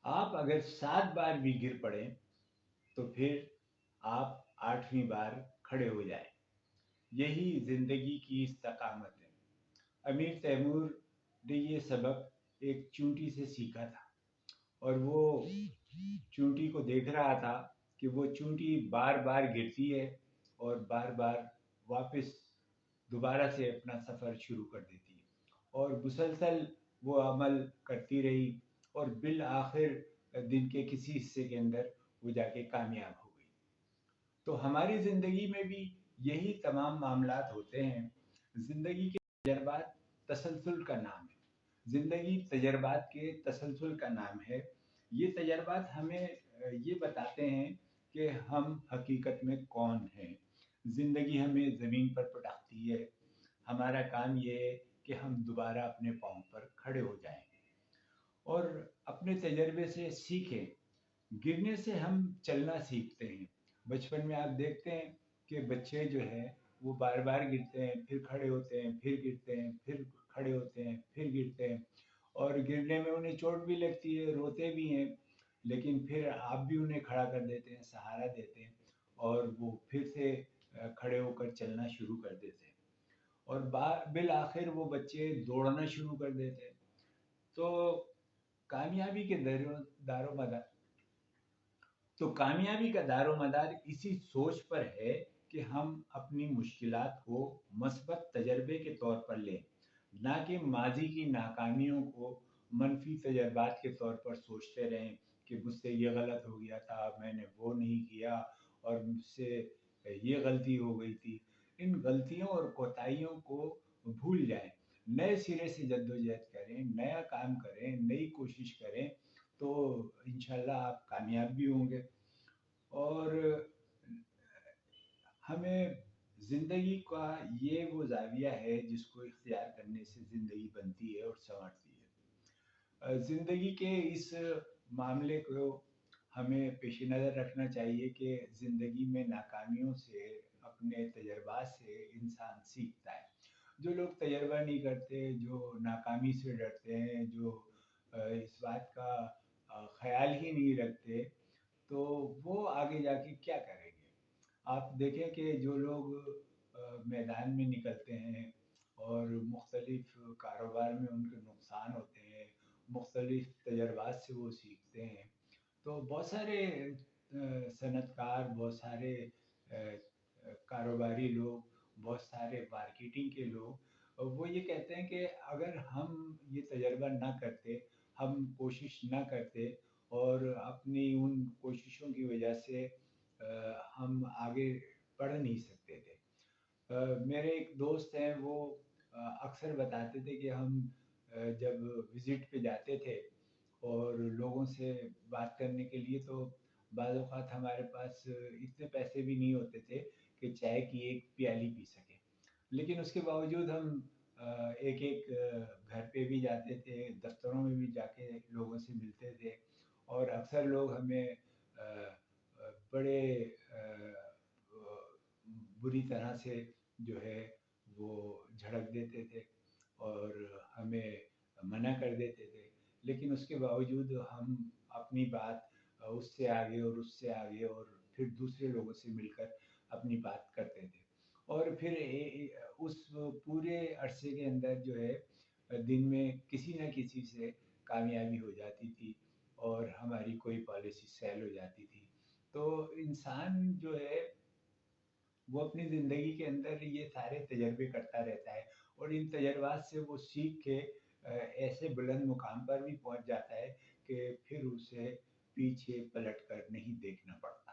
आप अगर 7 बार भी गिर पड़े तो फिर आप 8वीं बार खड़े हो जाएं। यही जिंदगी की इस्तकामत है। अमीर तैमूर ने ये सबक एक चूंटी से सीखा था, और वो चूंटी को देख रहा था कि वो चूंटी बार बार गिरती है और बार बार वापस दोबारा से अपना सफ़र शुरू कर देती है, और मुसलसल वो अमल करती रही, और बिल आखिर दिन के किसी हिस्से के अंदर वो जाके कामयाब हो गई। तो हमारी ज़िंदगी में भी यही तमाम मामलात होते हैं। ज़िंदगी के तजर्बात तसलसल का नाम है। ज़िंदगी तजर्बात के तसलसल का नाम है। ये तजर्बात हमें ये बताते हैं कि हम हकीकत में कौन हैं। ज़िंदगी हमें ज़मीन पर पटकती है। हमारा काम ये है कि हम दोबारा अपने पाँव पर खड़े हो जाएं और अपने तजर्बे से सीखें। गिरने से हम चलना सीखते हैं। बचपन में आप देखते हैं कि बच्चे जो हैं वो बार बार गिरते हैं, फिर खड़े होते हैं, फिर गिरते हैं, फिर खड़े होते हैं, फिर गिरते हैं, और गिरने में उन्हें चोट भी लगती है, रोते भी हैं, लेकिन फिर आप भी उन्हें खड़ा कर देते हैं, सहारा देते हैं, और वो फिर से खड़े होकर चलना शुरू कर देते हैं, और बिल आखिर वो बच्चे दौड़ना शुरू कर देते हैं। तो कामयाबी के दारो मदार तो कामयाबी का दारोमदार इसी सोच पर है कि हम अपनी मुश्किलात को मस्बत तजर्बे के तौर पर लें, ना कि माजी की नाकामियों को मनफी तजर्बात के तौर पर सोचते रहें कि मुझसे ये गलत हो गया था, मैंने वो नहीं किया, और मुझसे ये गलती हो गई थी। इन गलतियों और कोताहियों को भूल जाएं, नए सिरे से जद्दोजहद करें, नया काम करें, नई कोशिश करें, तो इंशाल्लाह आप कामयाब भी होंगे। और हमें ज़िंदगी का ये वो ज़ाविया है जिसको इख्तियार करने से ज़िंदगी बनती है और संवरती है। ज़िंदगी के इस मामले को हमें पेश नज़र रखना चाहिए कि ज़िंदगी में नाकामियों से, अपने तजर्बात से इंसान सीखता है। जो लोग तजर्बा नहीं करते, जो नाकामी से डरते हैं, जो इस बात का ख्याल ही नहीं रखते, तो वो आगे जाके क्या करेंगे। आप देखें कि जो लोग मैदान में निकलते हैं और मुख्तलिफ कारोबार में उनके नुकसान होते हैं, मुख्तलिफ तजर्बात से वो सीखते हैं, तो बहुत सारे सनतकार, बहुत सारे कारोबारी लोग, बहुत सारे मार्केटिंग के लोग, वो ये कहते हैं कि अगर हम ये तजर्बा ना करते, हम कोशिश ना करते, और अपनी उन कोशिशों की वजह से हम आगे बढ़ नहीं सकते थे। मेरे एक दोस्त हैं, वो अक्सर बताते थे कि हम जब विज़िट पे जाते थे और लोगों से बात करने के लिए, तो बाज़ औक़ात हमारे पास इतने पैसे भी नहीं होते थे कि चाय की एक प्याली पी सकें। लेकिन उसके बावजूद हम एक-एक घर पे भी जाते थे, दफ्तरों में भी जाके लोगों से मिलते थे, और अक्सर लोग हमें बड़े बुरी तरह से जो है वो झड़क देते थे और हमें मना कर देते थे। लेकिन उसके बावजूद हम अपनी बात उससे आगे और उससे आगे और फिर दूसरे लोगों से मिलकर अपनी बात करते थे, और फिर उस पूरे अरसे के अंदर जो है दिन में किसी न किसी से कामयाबी हो जाती थी, और हमारी कोई पॉलिसी सेल हो जाती थी। तो इंसान जो है वो अपनी ज़िंदगी के अंदर ये सारे तजर्बे करता रहता है, और इन तजर्बात से वो सीख के ऐसे बुलंद मुकाम पर भी पहुंच जाता है कि फिर उसे पीछे पलट कर नहीं देखना पड़ता।